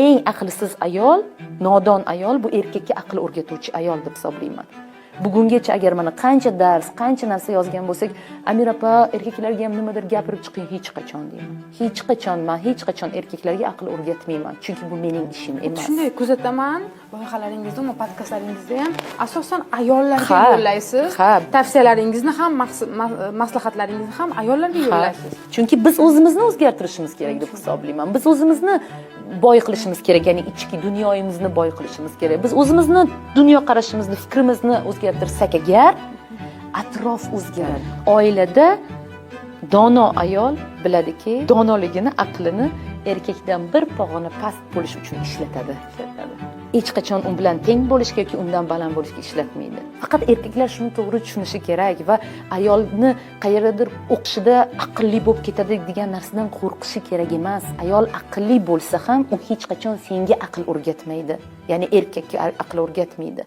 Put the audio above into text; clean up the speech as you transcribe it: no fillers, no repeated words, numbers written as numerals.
Eng aqlsiz ayol, nodon ayol bu erkakka aql o'rgatuvchi ayol deb hisoblayman. Bugungacha agar mana qancha dars, qancha narsa yozgan bo'lsak, Amir opa, erkaklarga ham nimadir gapirib chiqing hech qachon deyman. Hech qachon erkaklarga aql o'rgatmayman, chunki bu mening ishim emas. Shunday kuzataman, loyihalaringizda, podkastlaringizda ham asosan ayollarga yo'llaysiz. Tavsiyalaringizni ham, maslahatlaringizni ham ayollarga yo'llaysiz. Chunki biz o'zimizni o'zgartirishimiz kerak deb hisoblayman. Biz o'zimizni boy qilishimiz kerak, ya'ni ichki dunyomizni boy qilishimiz kerak. Biz o'zimizni dunyo qarashimizni, fikrimizni o'zgartirsak agar, atrof o'zgaradi. Oilada dono ayol biladiki, donoligini, aqlini erkakdan bir pog'ona past bo'lish uchun ishlatadi. Hech qachon u bilan teng bo'lishga yoki undan baland bo'lishga ishlatmaydi. Faqat erkaklar shuni to'g'ri tushunishi kerak va ayolni qayerdadir o'qishida aqlli bo'lib ketadi degan narsadan qo'rqishi kerak emas. Ayol aqlli bo'lsa ham u hech qachon senga aql o'rgatmaydi. Ya'ni erkakka aql o'rgatmaydi.